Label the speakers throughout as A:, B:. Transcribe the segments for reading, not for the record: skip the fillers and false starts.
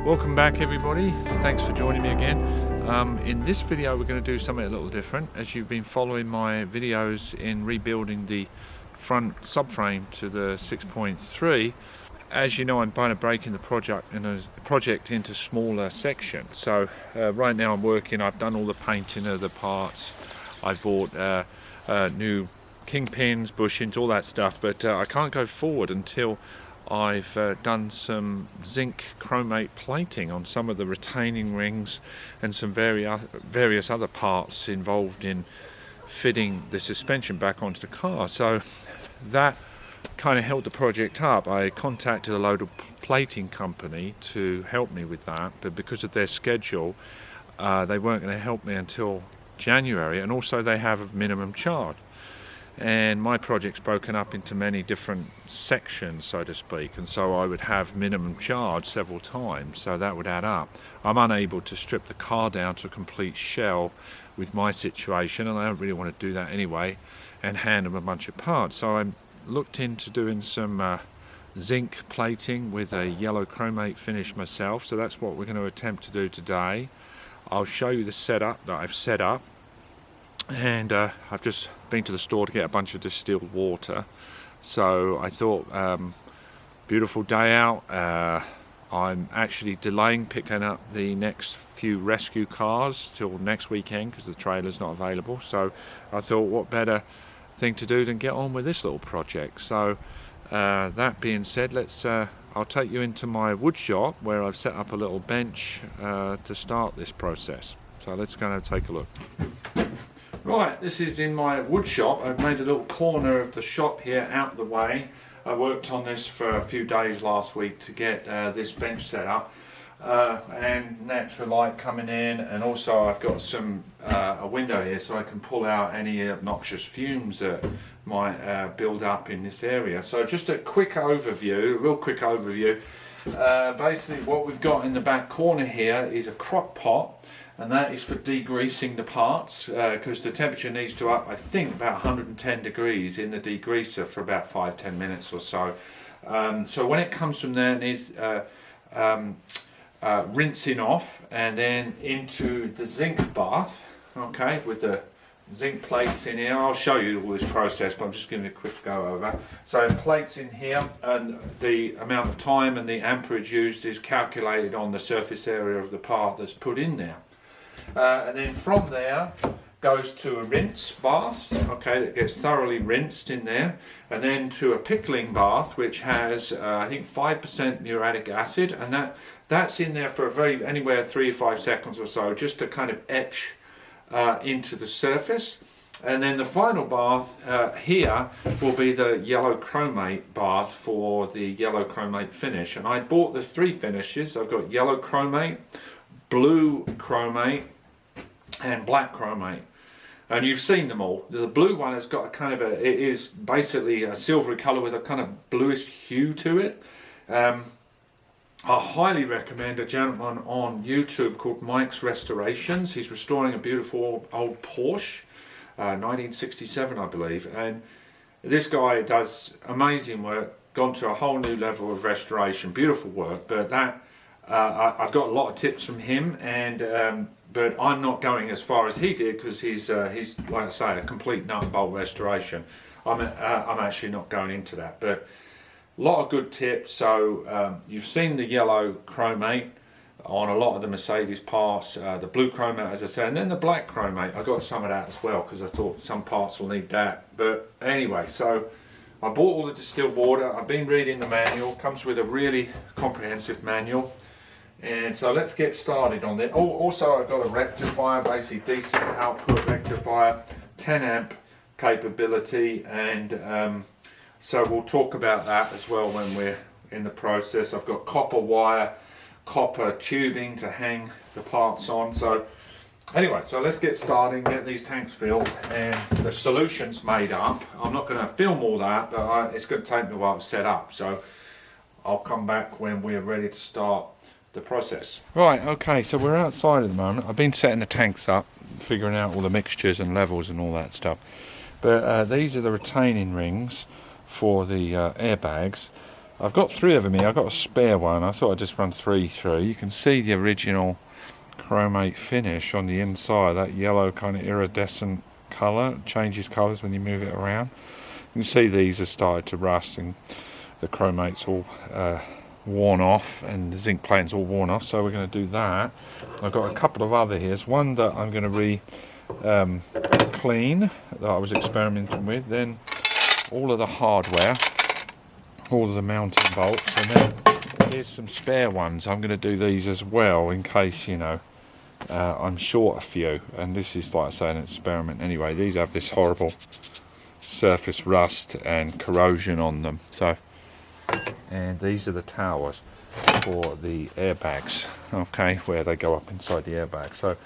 A: Welcome back everybody, thanks for joining me again. In this video we're going to do something a little different. As you've been following my videos in rebuilding the front subframe to the 6.3, as you know, I'm kind of breaking the project into smaller sections. So right now I've done all the painting of the parts, I've bought new kingpins, bushings, all that stuff, but I can't go forward until I've done some zinc chromate plating on some of the retaining rings and some various other parts involved in fitting the suspension back onto the car. So that kind of held the project up. I contacted a local plating company to help me with that, but because of their schedule they weren't going to help me until January, and also they have a minimum charge. And my project's broken up into many different sections, so to speak, and so I would have minimum charge several times, so that would add up. I'm unable to strip the car down to a complete shell with my situation, and I don't really want to do that anyway and hand them a bunch of parts. So I looked into doing some zinc plating with a yellow chromate finish myself, so that's what we're going to attempt to do today. I'll show you the setup that I've set up. And I've just been to the store to get a bunch of distilled water, so I thought beautiful day out. I'm actually delaying picking up the next few rescue cars till next weekend because the trailer's not available, so I thought what better thing to do than get on with this little project. So that being said, I'll take you into my wood shop where I've set up a little bench to start this process. So let's go and take a look. Right, this is in my wood shop. I've made a little corner of the shop here out of the way. I worked on this for a few days last week to get this bench set up, and natural light coming in, and also I've got a window here so I can pull out any obnoxious fumes that might build up in this area. So just a real quick overview. Basically what we've got in the back corner here is a crock pot, and that is for degreasing the parts because the temperature needs to up, I think, about 110 degrees in the degreaser for about 5-10 minutes or so. So when it comes from there, it needs rinsing off and then into the zinc bath, okay, with the zinc plates in here. I'll show you all this process, but I'm just giving a quick go over. So plates in here, and the amount of time and the amperage used is calculated on the surface area of the part that's put in there. And then from there goes to a rinse bath, okay, that gets thoroughly rinsed in there, and then to a pickling bath which has I think 5% muriatic acid, and that's in there for anywhere 3 or 5 seconds or so, just to kind of etch into the surface. And then the final bath here will be the yellow chromate bath for the yellow chromate finish. And I bought the 3 finishes. I've got yellow chromate, blue chromate and black chromate, and you've seen them all. The blue one has got a kind of it is basically a silvery color with a kind of bluish hue to it. I highly recommend a gentleman on YouTube called Mike's Restorations. He's restoring a beautiful old Porsche, 1967 I believe, and this guy does amazing work, gone to a whole new level of restoration, beautiful work. But that I've got a lot of tips from him, and but I'm not going as far as he did because he's like I say, a complete nut and bolt restoration. I'm actually not going into that, but a lot of good tips. So you've seen the yellow chromate on a lot of the Mercedes parts, the blue chromate as I said, and then the black chromate. I got some of that as well because I thought some parts will need that. But anyway, so I bought all the distilled water. I've been reading the manual. Comes with a really comprehensive manual. And so let's get started on that. Also I've got a rectifier, basically decent output rectifier, 10 amp capability, and so we'll talk about that as well when we're in the process. I've got copper wire, copper tubing to hang the parts on. So anyway, so let's get started, get these tanks filled and the solutions made up. I'm not going to film all that, but it's going to take me a while to set up, so I'll come back when we're ready to start the process. Right, okay, so we're outside at the moment. I've been setting the tanks up, figuring out all the mixtures and levels and all that stuff. But these are the retaining rings for the airbags. I've got 3 of them here. I've got a spare one. I thought I'd just run 3 through. You can see the original chromate finish on the inside, that yellow kind of iridescent colour. It changes colours when you move it around. You can see these have started to rust and the chromate's all worn off and the zinc plating's all worn off, so we're going to do that. I've got a couple of other here. There's one that I'm going to clean that I was experimenting with, then all of the hardware, all of the mounting bolts, and then here's some spare ones. I'm going to do these as well in case, you know, I'm short a few, and this is, like I say, an experiment anyway. These have this horrible surface rust and corrosion on them. So, and these are the towers for the airbags, okay, where they go up inside the airbag. So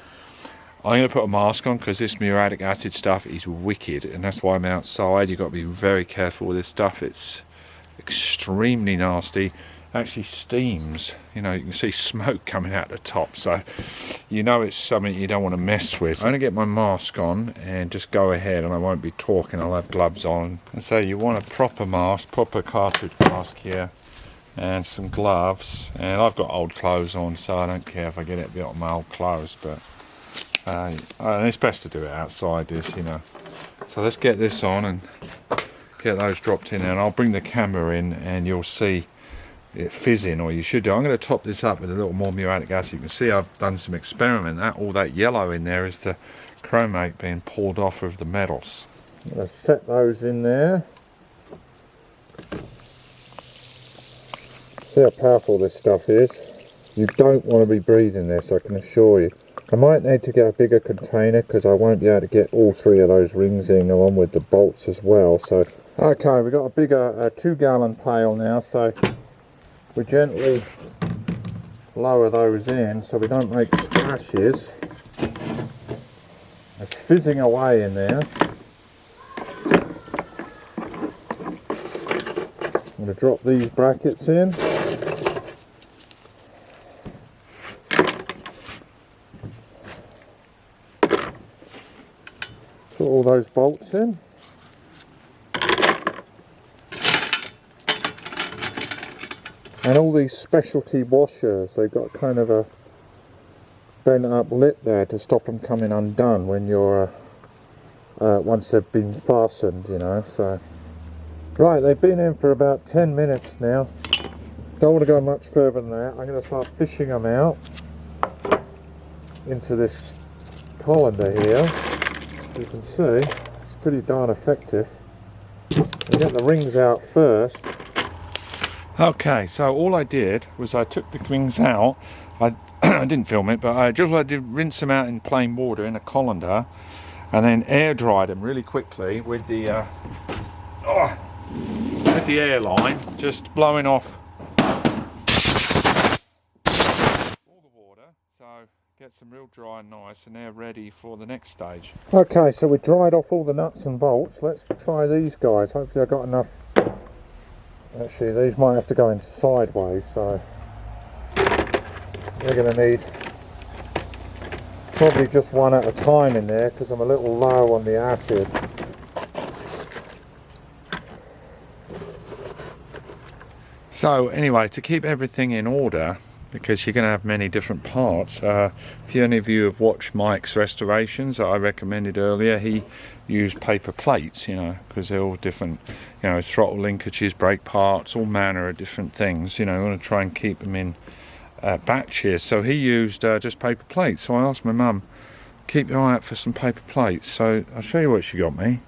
A: I'm going to put a mask on because this muriatic acid stuff is wicked, and that's why I'm outside. You've got to be very careful with this stuff. It's extremely nasty. Actually steams, you know, you can see smoke coming out the top, so you know it's something you don't want to mess with. I'm going to get my mask on and just go ahead, and I won't be talking. I'll have gloves on. And so you want a proper mask, proper cartridge mask here, and some gloves. And I've got old clothes on, so I don't care if I get it a bit on my old clothes, but it's best to do it outside this, you know. So let's get this on and get those dropped in, and I'll bring the camera in and you'll see it fizzing, or you should do. I'm going to top this up with a little more muriatic acid. You can see I've done some experiment. All that yellow in there is the chromate being pulled off of the metals. I'm going to set those in there. See how powerful this stuff is. You don't want to be breathing this, I can assure you. I might need to get a bigger container because I won't be able to get all 3 of those rings in along with the bolts as well. So okay, we've got a bigger 2-gallon pail now, so we gently lower those in so we don't make splashes. It's fizzing away in there. I'm going to drop these brackets in. Put all those bolts in. And all these specialty washers, they've got kind of a bent up lip there to stop them coming undone when you're once they've been fastened, you know. So right, they've been in for about 10 minutes now. Don't want to go much further than that. I'm going to start fishing them out into this colander here. As you can see, it's pretty darn effective. I'll get the rings out first. Okay, so all I did was I took the rings out. I didn't film it, but I just did rinse them out in plain water in a colander, and then air dried them really quickly with the air line, just blowing off all the water, so get them real dry and nice, and they're ready for the next stage. Okay, so we dried off all the nuts and bolts. Let's try these guys. Hopefully I've got enough. Actually, these might have to go in sideways, so we're going to need probably just one at a time in there because I'm a little low on the acid. So anyway, to keep everything in order, because you're going to have many different parts, if any of you have watched Mike's restorations that I recommended earlier, he used paper plates, you know, because they're all different, you know, throttle linkages, brake parts, all manner of different things. You know, we want to try and keep them in batches, so he used just paper plates. So I asked my mum, keep your eye out for some paper plates. So I'll show you what she got me.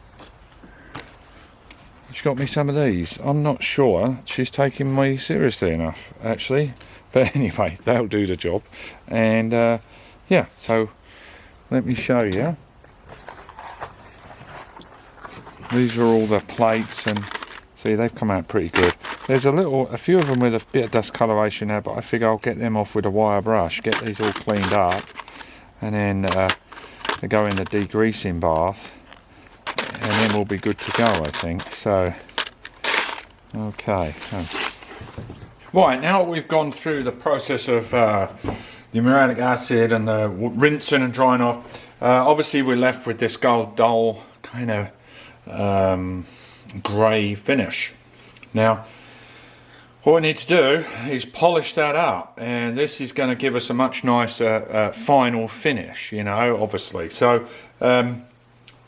A: She got me some of these. I'm not sure she's taking me seriously enough, actually, but anyway, they'll do the job. And yeah, so let me show you. These are all the plates, and see, they've come out pretty good. There's a few of them with a bit of discoloration now, but I figure I'll get them off with a wire brush, get these all cleaned up, and then they go in the degreasing bath, and then we'll be good to go, I think. So, okay. Right, now we've gone through the process of the muriatic acid and the rinsing and drying off. Obviously, we're left with this dull kind of grey finish. Now, What we need to do is polish that up, and this is going to give us a much nicer final finish, you know, obviously. So I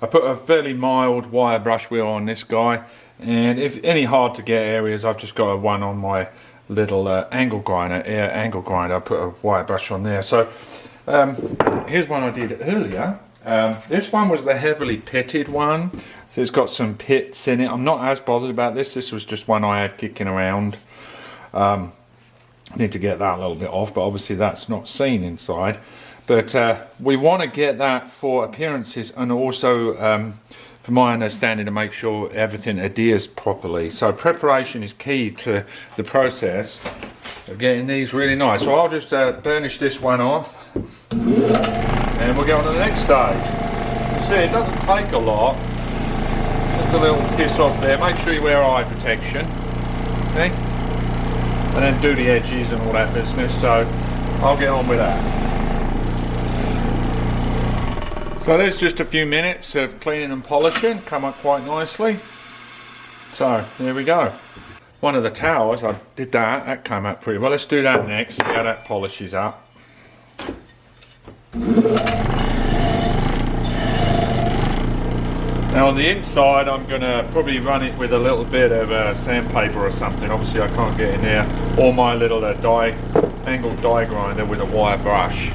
A: put a fairly mild wire brush wheel on this guy, and if any hard to get areas, I've just got a one on my little angle grinder, air angle grinder. I put a wire brush on there. So here's one I did earlier. This one was the heavily pitted one, so it's got some pits in it. I'm not as bothered about this. This was just one I had kicking around. Need to get that a little bit off, but obviously that's not seen inside. But we want to get that for appearances, and also for my understanding, to make sure everything adheres properly. So preparation is key to the process of getting these really nice. So I'll just burnish this one off, and we'll get on to the next stage. You see, it doesn't take a lot. Just a little kiss off there. Make sure you wear eye protection. Okay? And then do the edges and all that business. So I'll get on with that. So there's just a few minutes of cleaning and polishing. Come up quite nicely. So there we go. One of the towers, I did that. That came out pretty well. Let's do that next. See how that polishes up. Now on the inside, I'm going to probably run it with a little bit of sandpaper or something. Obviously I can't get in there, or my little angled die grinder with a wire brush.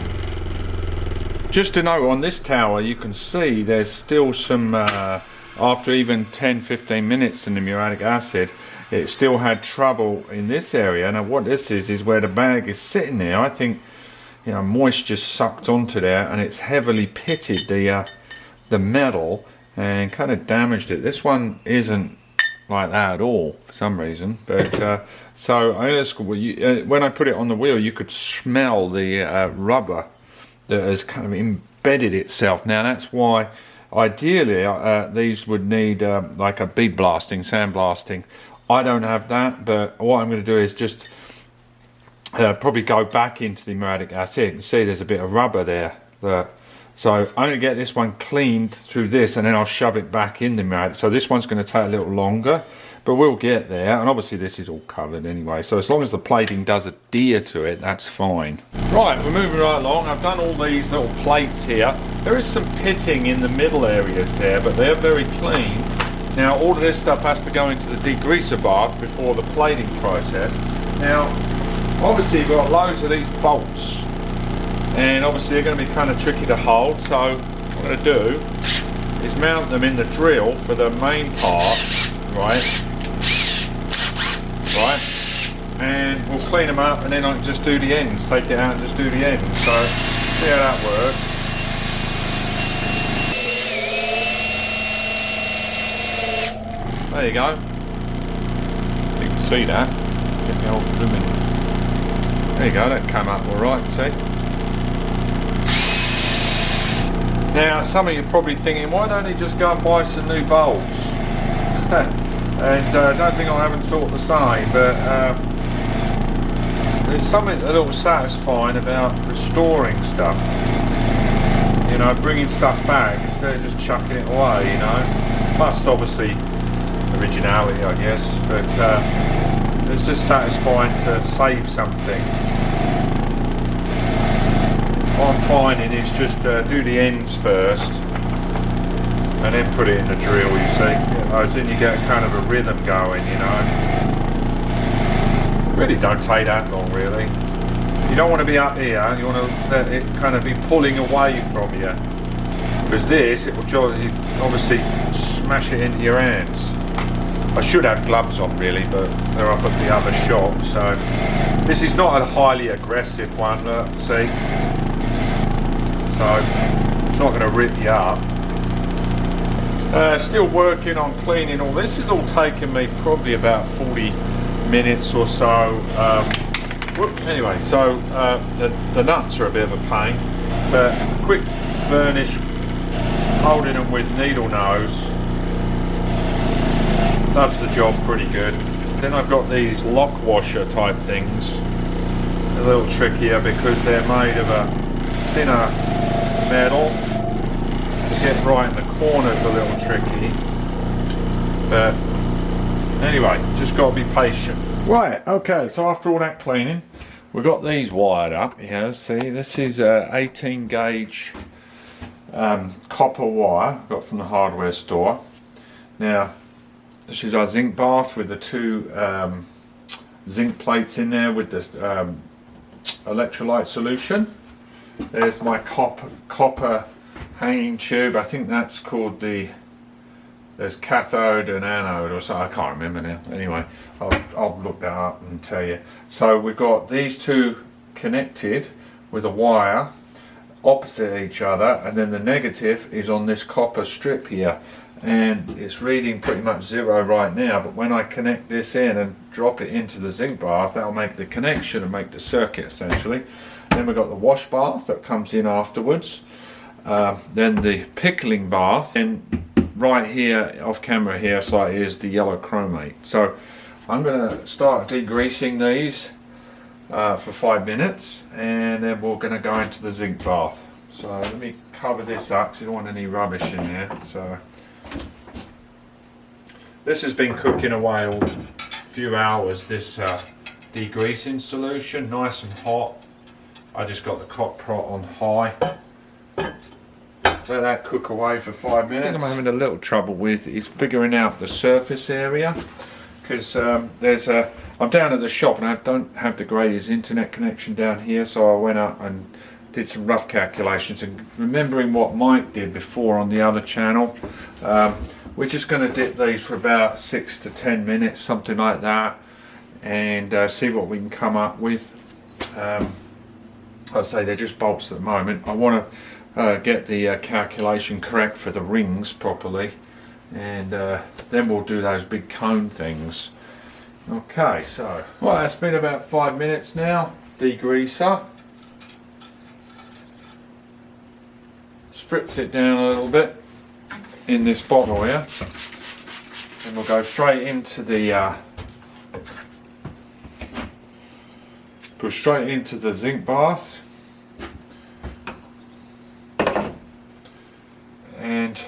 A: Just to note, on this tower you can see there's still some, after even 10-15 minutes in the muriatic acid, it still had trouble in this area. Now what this is where the bag is sitting there. I think, you know, moisture sucked onto there, and it's heavily pitted the metal and kind of damaged it. This one isn't like that at all for some reason, but so when I put it on the wheel, you could smell the rubber that has kind of embedded itself. Now that's why ideally these would need like a bead blasting, sand blasting. I don't have that, but what I'm going to do is just probably go back into the muriatic acid. You can see there's a bit of rubber there. So I'm going to get this one cleaned through this, and then I'll shove it back in the muriatic. So this one's going to take a little longer, but we'll get there. And obviously this is all covered anyway, so as long as the plating does adhere to it, that's fine. Right, we're moving right along. I've done all these little plates here. There is some pitting in the middle areas there, but they're very clean. Now all of this stuff has to go into the degreaser bath before the plating process. Now obviously we've got loads of these bolts, and obviously they're going to be kind of tricky to hold. So what I'm going to do is mount them in the drill for the main part, right, and we'll clean them up, and then I can just do the ends, take it out and just do the ends. So see how that works. There you go. You can see that. Get the old blooming. There you go, that came up alright, see? Now some of you are probably thinking, why don't you just go and buy some new bolts? And I don't think I haven't thought the same, but there's something a little satisfying about restoring stuff. You know, bringing stuff back instead of just chucking it away, you know. Plus obviously originality, I guess, but it's just satisfying to save something. What I'm finding is just do the ends first and then put it in the drill, you see. Then you get kind of a rhythm going, you know. Really don't take that long, really. You don't want to be up here, you want to let it kind of be pulling away from you, because this, it will obviously smash it into your hands. I should have gloves on really, but they're up at the other shop. So this is not a highly aggressive one, look, see? So it's not going to rip you up. Still working on cleaning all this. Is all taken me probably about 40 minutes or so. Anyway, so the nuts are a bit of a pain, but quick burnish, holding them with needle nose, does the job pretty good. Then I've got these lock washer type things, a little trickier because they're made of a thinner metal. To get right in the corners a little tricky, but anyway, just got to be patient. Right, okay, so after all that cleaning, we've got these wired up here. See, this is a 18 gauge copper wire got from the hardware store. Now, this is our zinc bath with the two zinc plates in there with this electrolyte solution. There's my copper hanging tube. I think that's called there's cathode and anode or something. I can't remember now. Anyway, I'll look that up and tell you. So we've got these two connected with a wire opposite each other, and then the negative is on this copper strip here, and it's reading pretty much 0 right now, but when I connect this in and drop it into the zinc bath, that'll make the connection and make the circuit essentially. Then we've got the wash bath that comes in afterwards, then the pickling bath, and right here off camera here slightly is the yellow chromate. So I'm going to start degreasing these for 5 minutes, and then we're going to go into the zinc bath. So let me cover this up because you don't want any rubbish in there. So this has been cooking away all few hours, this degreasing solution, nice and hot. I just got the hot pot on high. Let that cook away for 5 minutes. I think I'm having a little trouble with is figuring out the surface area, because I'm down at the shop and I don't have the greatest internet connection down here, so I went up and did some rough calculations, and remembering what Mike did before on the other channel, we're just going to dip these for about 6 to 10 minutes, something like that, and see what we can come up with. I'd say they're just bolts at the moment. I want to get the calculation correct for the rings properly, and then we'll do those big cone things. Okay, so well, it's been about 5 minutes now. Degreaser, spritz it down a little bit in this bottle here, and we'll go straight into the zinc bath. And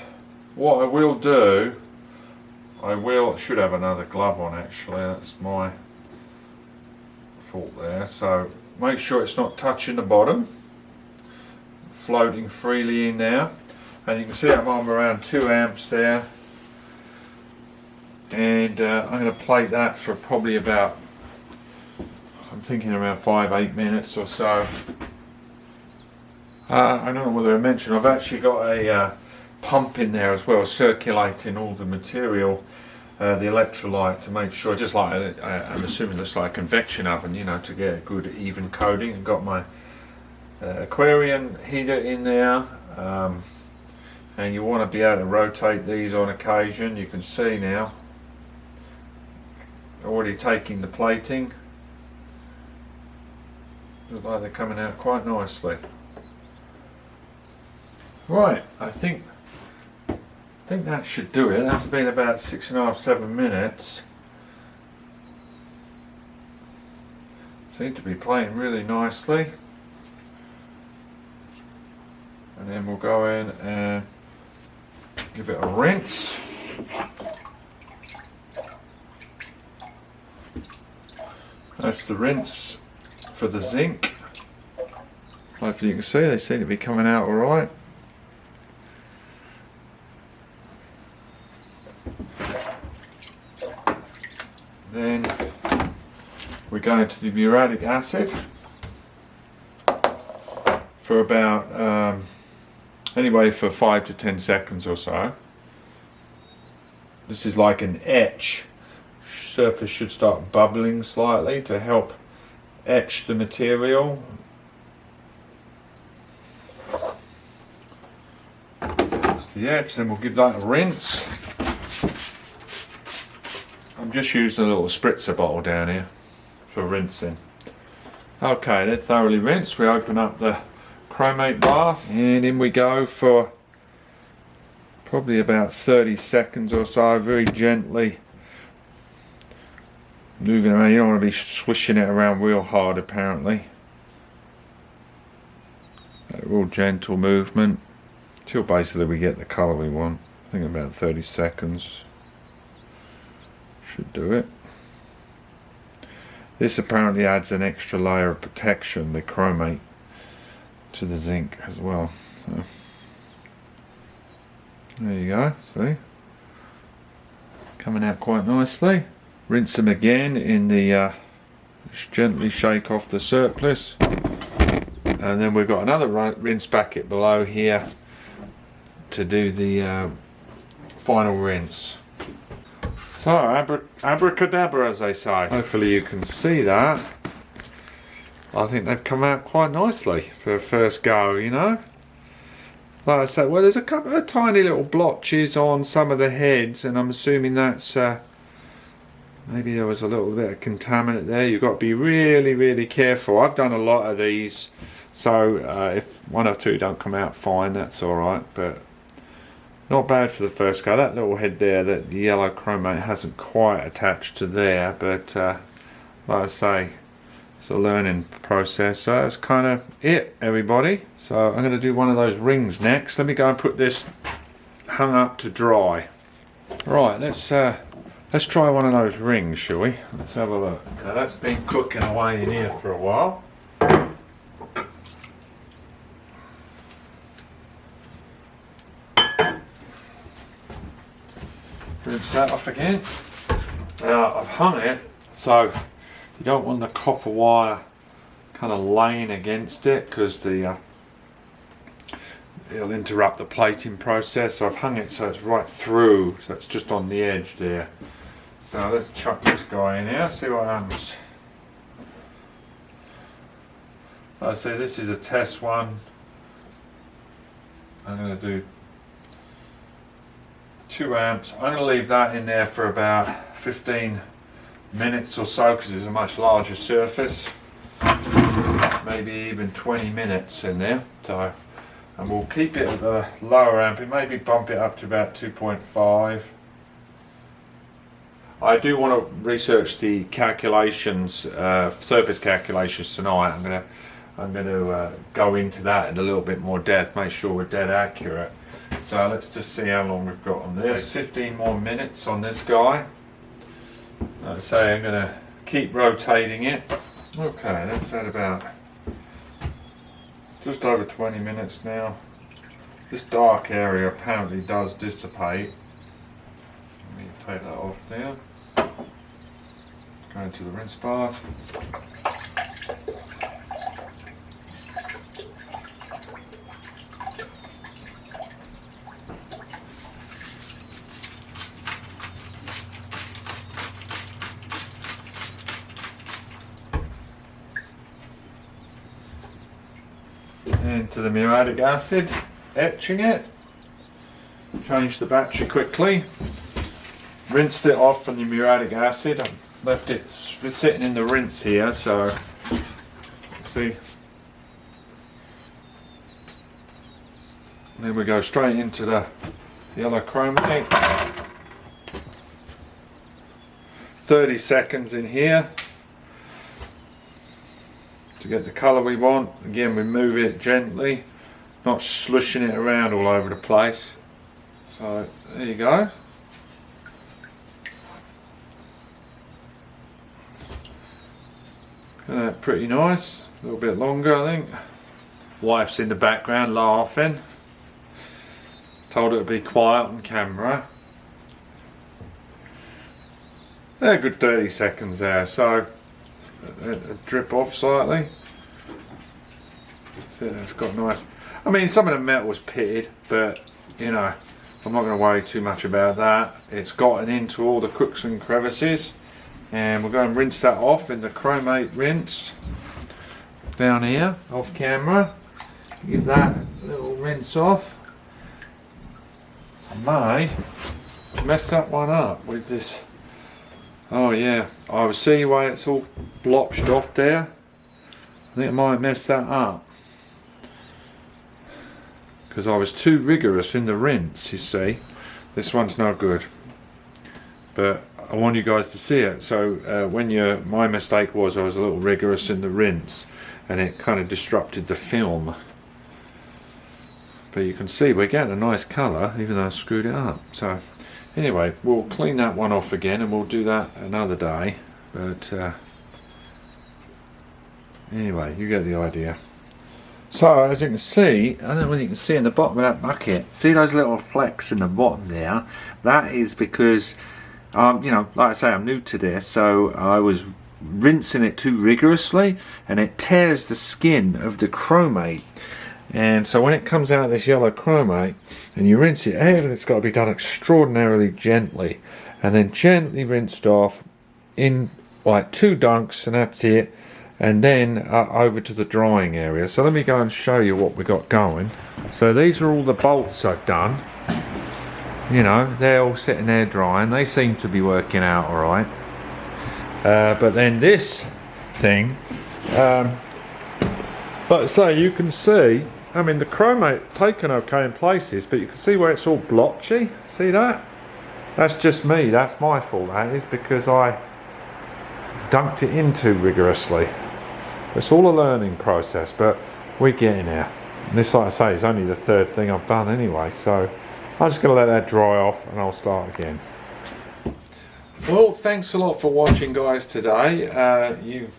A: what I will do, I should have another glove on actually, that's my fault there. So make sure it's not touching the bottom, floating freely in there. And you can see I'm on around 2 amps there. And I'm going to plate that for probably about, I'm thinking around 5-8 minutes or so. I don't know whether I mentioned, I've actually got a pump in there as well, circulating all the material, the electrolyte, to make sure, just like I'm assuming it looks like a convection oven, you know, to get a good even coating. And got my aquarium heater in there, and you want to be able to rotate these on occasion. You can see now already taking the plating, look like they're coming out quite nicely. Right, I think that should do it. That's been about 6.5-7 minutes. Seem to be playing really nicely. And then we'll go in and give it a rinse. That's the rinse for the zinc. Hopefully you can see they seem to be coming out alright. Then we go into the muriatic acid for about anyway for 5 to 10 seconds or so. This is like an etch. Surface should start bubbling slightly to help etch the material. That's the etch. Then we'll give that a rinse. I'm just using a little spritzer bottle down here for rinsing. Okay, they're thoroughly rinsed. We open up the chromate bath, and in we go for probably about 30 seconds or so, very gently moving around. You don't want to be swishing it around real hard apparently. A real gentle movement till basically we get the colour we want. I think about 30 seconds should do it. This apparently adds an extra layer of protection, the chromate, to the zinc as well. So there you go, see? Coming out quite nicely. Rinse them again in the, just gently shake off the surplus. And then we've got another rinse bucket below here to do the final rinse. So, abracadabra, as they say. Hopefully you can see that. I think they've come out quite nicely for a first go, you know. Like I said, well, there's a couple of tiny little blotches on some of the heads, and I'm assuming that's maybe there was a little bit of contaminant there. You've got to be really, really careful. I've done a lot of these, so if one or two don't come out fine, that's all right. But not bad for the first go. That little head there, that the yellow chromate hasn't quite attached to there, but like I say, it's a learning process. So that's kind of it, everybody. So I'm going to do one of those rings next. Let me go and put this hung up to dry. Right, let's try one of those rings, shall we? Let's have a look. Now that's been cooking away in here for a while. Rinse that off again. Now I've hung it so you don't want the copper wire kind of laying against it, because it'll interrupt the plating process. So I've hung it so it's right through, so it's just on the edge there. So let's chuck this guy in here, see what happens. Like I say, this is a test one. I'm going to do 2 amps. I'm going to leave that in there for about 15 minutes or so, because it's a much larger surface. Maybe even 20 minutes in there. So, and we'll keep it at the lower amp. It maybe bump it up to about 2.5. I do want to research the calculations, surface calculations tonight. I'm going to go into that in a little bit more depth, make sure we're dead accurate. So let's just see how long we've got on this. So 15 more minutes on this guy. Like I say, I'm going to keep rotating it. Okay, that's at about just over 20 minutes now. This dark area apparently does dissipate. Let me take that off now. Go into the rinse bath. Into the muriatic acid, etching it. Change the battery quickly. Rinsed it off from the muriatic acid. I left it sitting in the rinse here, so see. Then we go straight into the yellow chromate. 30 seconds in here to get the colour we want. Again, we move it gently, not slushing it around all over the place. So there you go. Pretty nice. A little bit longer, I think. Wife's in the background laughing. Told her to be quiet on camera. A good 30 seconds there. So a drip off slightly. So it's got nice. I mean, some of the metal was pitted, but you know, I'm not going to worry too much about that. It's gotten into all the crooks and crevices, and we're going to rinse that off in the chromate rinse down here off camera. Give that a little rinse off. I may mess that one up with this. Oh yeah, I was seeing why it's all blotched off there. I think I might mess that up because I was too rigorous in the rinse, you see. This one's no good, but I want you guys to see it. So my mistake was I was a little rigorous in the rinse, and it kind of disrupted the film. But you can see we're getting a nice colour even though I screwed it up. So anyway, we'll clean that one off again, and we'll do that another day. But Anyway, you get the idea. So as you can see, I don't know whether you can see in the bottom of that bucket, see those little flecks in the bottom there? That is because, you know, like I say, I'm new to this, so I was rinsing it too rigorously and it tears the skin of the chromate. And so when it comes out of this yellow chromate and you rinse it out, it's got to be done extraordinarily gently and then gently rinsed off in like 2 dunks, and that's it. And then over to the drying area. So let me go and show you what we got going. So these are all the bolts I've done. You know, they're all sitting there drying. They seem to be working out all right. But then this thing, like I say, you can see, I mean, the chromate taken okay in places, but you can see where it's all blotchy. See that? That's just me. That's my fault. That is because I dunked it in too rigorously. It's all a learning process, but we're getting there. And this, like I say, is only the 3rd thing I've done anyway, so I'm just going to let that dry off and I'll start again. Well, thanks a lot for watching, guys, today. You've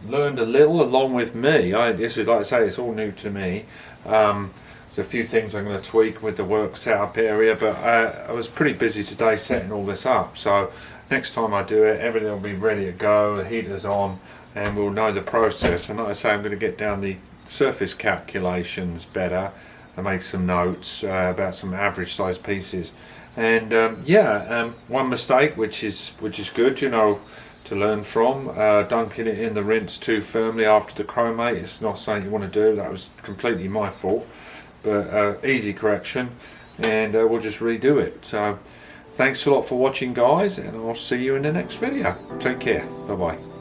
A: learned a little along with me. This is, like I say, it's all new to me. There's a few things I'm going to tweak with the work setup area, but I was pretty busy today setting all this up, so next time I do it, everything will be ready to go, the heater's on, and we'll know the process. And like I say, I'm going to get down the surface calculations better and make some notes about some average size pieces. And one mistake, which is good, you know, to learn from, dunking it in the rinse too firmly after the chromate. It's not something you want to do. That was completely my fault, but easy correction, and we'll just redo it. So thanks a lot for watching, guys, and I'll see you in the next video. Take care. Bye bye.